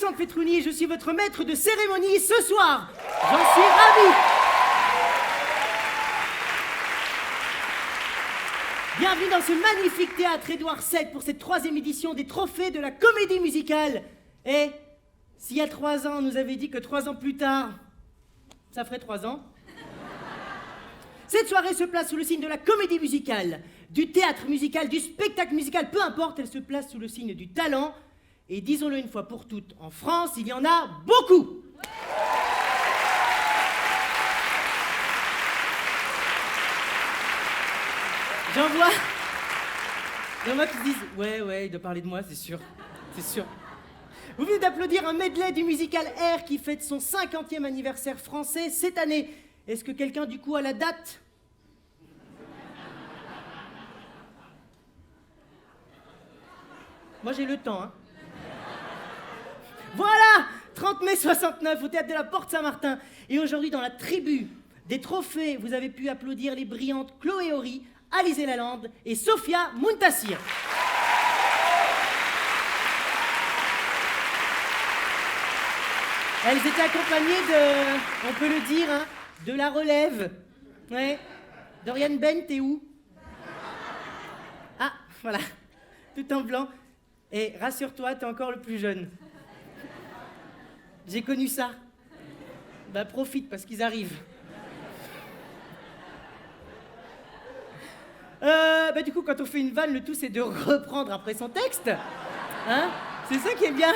Alexandre Petrouni et je suis votre maître de cérémonie ce soir. J'en suis ravi. Bienvenue dans ce magnifique théâtre Édouard VII pour cette 3e édition des Trophées de la Comédie Musicale. Et s'il y a 3 ans, on nous avait dit que 3 ans plus tard, ça ferait 3 ans. Cette soirée se place sous le signe de la comédie musicale, du théâtre musical, du spectacle musical, peu importe, elle se place sous le signe du talent. Et disons-le une fois pour toutes, en France, il y en a beaucoup. J'en vois qui se disent « Ouais, il doit parler de moi, c'est sûr. Vous venez d'applaudir un medley du musical Air qui fête son 50e anniversaire français cette année. Est-ce que quelqu'un, du coup, a la date? Moi, j'ai le temps, hein. Voilà, 30 mai 69, au théâtre de la Porte Saint-Martin. Et aujourd'hui, dans la tribu des trophées, vous avez pu applaudir les brillantes Chloé Horry, Alizé Lalande et Sophia Muntassir. Elles étaient accompagnées de, on peut le dire, hein, de la relève. Ouais. Dorian Ben, t'es où? Ah, voilà, tout en blanc. Et rassure-toi, t'es encore le plus jeune. J'ai connu ça. Bah profite parce qu'ils arrivent. Bah du coup, quand on fait une vanne, le tout c'est de reprendre après son texte. Hein? C'est ça qui est bien.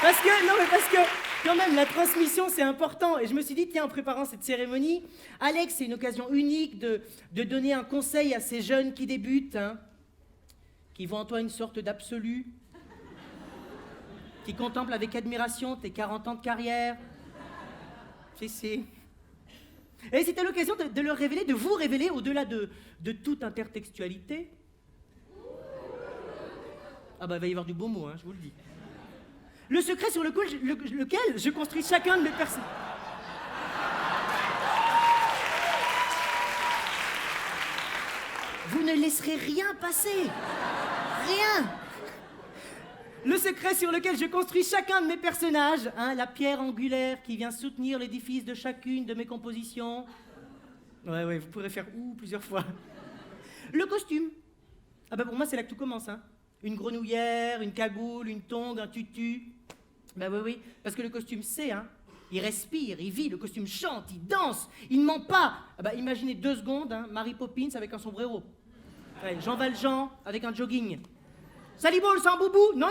Parce que quand même, la transmission, c'est important. Et je me suis dit, tiens, en préparant cette cérémonie, Alex, c'est une occasion unique de donner un conseil à ces jeunes qui débutent, hein, qui voient en toi une sorte d'absolu, qui contemplent avec admiration tes 40 ans de carrière. C'est. Et c'était l'occasion de leur révéler, de vous révéler, au-delà de toute intertextualité. Ah bah, il va y avoir du beau mot, hein, je vous le dis. Le secret sur lequel je construis chacun de mes personnages. Vous ne laisserez rien passer. Rien. Le secret sur lequel je construis chacun de mes personnages, hein, la pierre angulaire qui vient soutenir l'édifice de chacune de mes compositions. Ouais, vous pourrez faire plusieurs fois. Le costume. Ah bah pour moi, c'est là que tout commence, hein. Une grenouillère, une cagoule, une tongue, un tutu. Bah oui, parce que le costume sait, hein. Il respire, il vit, le costume chante, il danse, il ne ment pas. Ah bah imaginez 2 secondes, hein, Mary Poppins avec un sombrero. Ouais, Jean Valjean avec un jogging. Sally Ball sans boubou, non.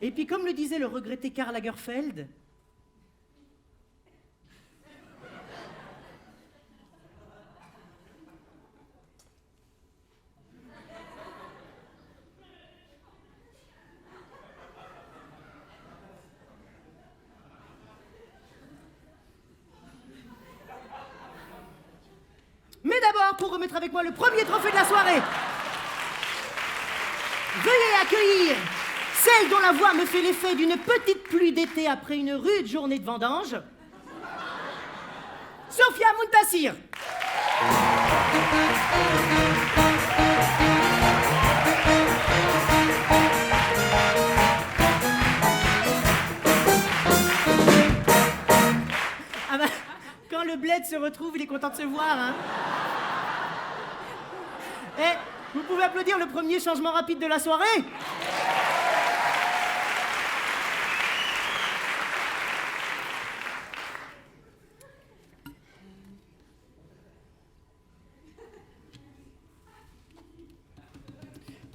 Et puis comme le disait le regretté Karl Lagerfeld, mais d'abord, pour remettre avec moi le premier trophée de la soirée, veuillez accueillir celle dont la voix me fait l'effet d'une petite pluie d'été après une rude journée de vendange, Sophia Muntassir. Ah bah, quand le bled se retrouve, il est content de se voir, hein. Et vous pouvez applaudir le premier changement rapide de la soirée.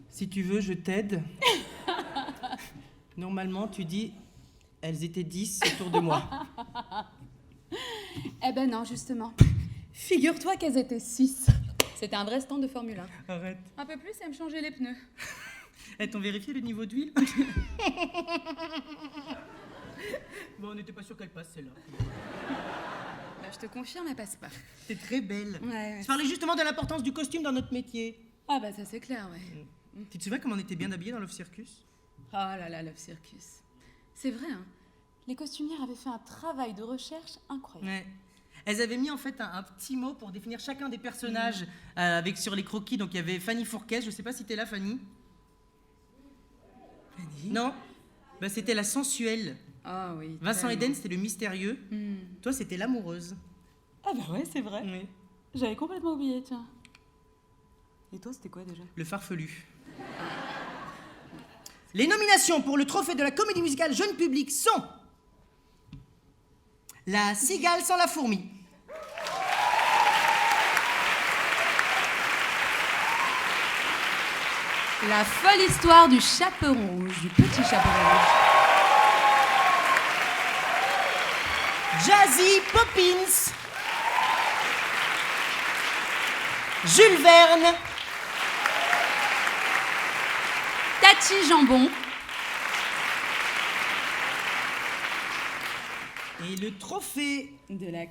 Si tu veux, je t'aide. Normalement, tu dis, elles étaient 10 autour de moi. Eh ben non, justement. Figure-toi qu'elles étaient 6. C'était un vrai stand de Formule 1. Arrête. Un peu plus, elle me changeait les pneus. Elles t'ont vérifié le niveau d'huile? Bon, on n'était pas sûr qu'elle passe, celle-là. Bah, je te confirme, elle passe pas. T'es très belle. Ouais. Je parlais justement de l'importance du costume dans notre métier. Ah bah ça c'est clair, ouais. Tu te souviens comment on était bien habillés dans Love Circus? Oh là là, Love Circus. C'est vrai, hein. Les costumières avaient fait un travail de recherche incroyable. Ouais. Elles avaient mis en fait un petit mot pour définir chacun des personnages avec sur les croquis. Donc il y avait Fanny Fourquès, je sais pas si t'es là, Fanny. Non, bah, c'était la sensuelle. Ah oui. Vincent tellement. Eden, c'était le mystérieux. Toi, c'était l'amoureuse. Ah bah ouais, c'est vrai. Oui. J'avais complètement oublié, tiens. Et toi, c'était quoi déjà? Le farfelu. Les nominations pour le trophée de la comédie musicale jeune public sont La cigale sans la fourmi, La folle histoire du chaperon rouge, du petit chaperon rouge. Jazzy Poppins, Jules Verne, Tati Jambon. et le trophée De la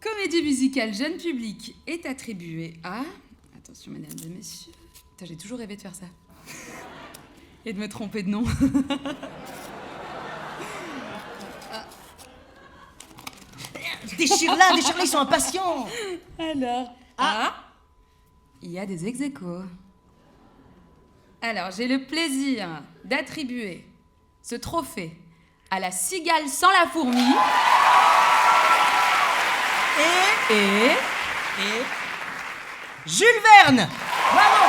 comédie musicale jeune public est attribué à... Attention, mesdames et messieurs. Putain, j'ai toujours rêvé de faire ça. Et de me tromper de nom. Déchire-la, ils sont impatients. Alors, il y a des ex-aequo. Alors, j'ai le plaisir d'attribuer ce trophée à la cigale sans la fourmi et Jules Verne. Bravo.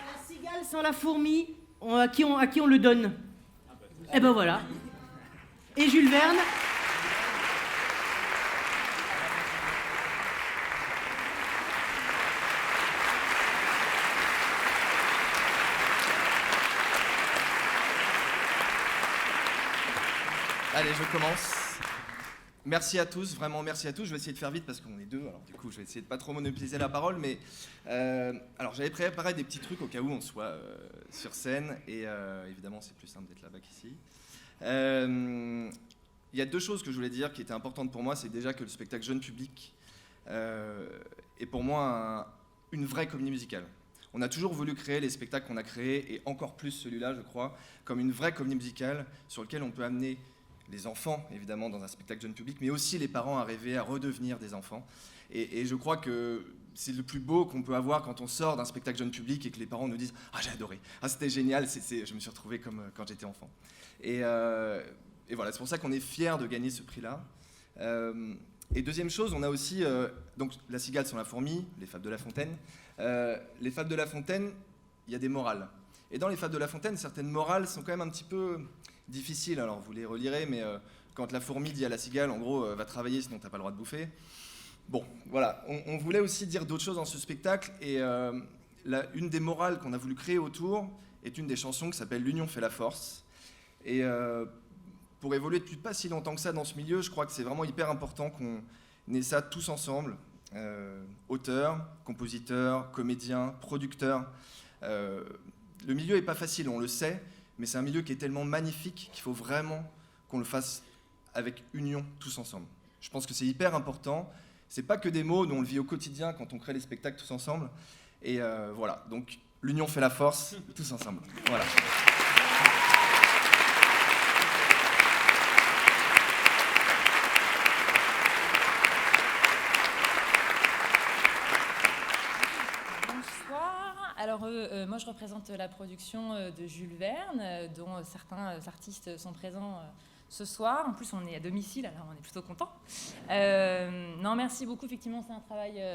La cigale sans la fourmi, à qui on le donne? Eh ben voilà. Et Jules Verne? Allez, je commence. Merci à tous, vraiment merci à tous. Je vais essayer de faire vite parce qu'on est deux, alors du coup je vais essayer de pas trop monopoliser la parole, mais alors j'avais préparé des petits trucs au cas où on soit sur scène, et évidemment c'est plus simple d'être là-bas qu'ici. Il y a deux choses que je voulais dire qui étaient importantes pour moi. C'est déjà que le spectacle jeune public est pour moi une vraie comédie musicale. On a toujours voulu créer les spectacles qu'on a créés, et encore plus celui-là, je crois, comme une vraie comédie musicale sur laquelle on peut amener les enfants, évidemment, dans un spectacle jeune public, mais aussi les parents à rêver à redevenir des enfants. Et je crois que c'est le plus beau qu'on peut avoir quand on sort d'un spectacle jeune public et que les parents nous disent « Ah, j'ai adoré, ah, c'était génial, je me suis retrouvé comme quand j'étais enfant ». Et voilà, c'est pour ça qu'on est fiers de gagner ce prix-là. Et deuxième chose, on a aussi donc La cigale sans la fourmi, Les Fables de La Fontaine. Les Fables de La Fontaine, il y a des morales. Et dans Les Fables de La Fontaine, certaines morales sont quand même un petit peu difficiles. Alors vous les relirez, mais quand la fourmi dit à la cigale, en gros, va travailler sinon t'as pas le droit de bouffer. Bon, voilà. On voulait aussi dire d'autres choses dans ce spectacle, et une des morales qu'on a voulu créer autour est une des chansons qui s'appelle L'union fait la force. Et pour évoluer depuis pas si longtemps que ça dans ce milieu, je crois que c'est vraiment hyper important qu'on ait ça tous ensemble. Auteurs, compositeurs, comédiens, producteurs. Le milieu est pas facile, on le sait, mais c'est un milieu qui est tellement magnifique qu'il faut vraiment qu'on le fasse avec union tous ensemble. Je pense que c'est hyper important. C'est pas que des mots, nous on le vit au quotidien quand on crée les spectacles tous ensemble. Et voilà, donc l'union fait la force, tous ensemble. Voilà. Alors, moi, je représente la production de Jules Verne, dont certains artistes sont présents ce soir. En plus, on est à domicile, alors on est plutôt contents. Non, merci beaucoup. Effectivement,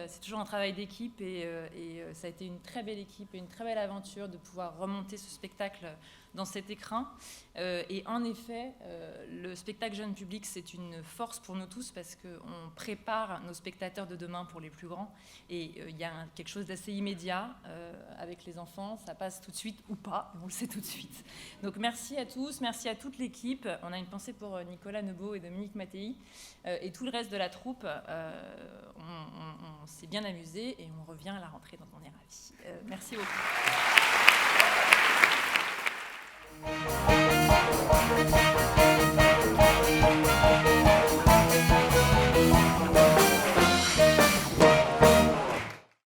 c'est toujours un travail d'équipe, et ça a été une très belle équipe et une très belle aventure de pouvoir remonter ce spectacle dans cet écrin. Et en effet, le spectacle jeune public, c'est une force pour nous tous parce qu'on prépare nos spectateurs de demain pour les plus grands. Et il y a quelque chose d'assez immédiat avec les enfants. Ça passe tout de suite ou pas, on le sait tout de suite. Donc merci à tous, merci à toute l'équipe. On a une pensée pour Nicolas Nebaud et Dominique Mattei et tout le reste de la troupe. On s'est bien amusé et on revient à la rentrée, donc on est ravis. Merci beaucoup.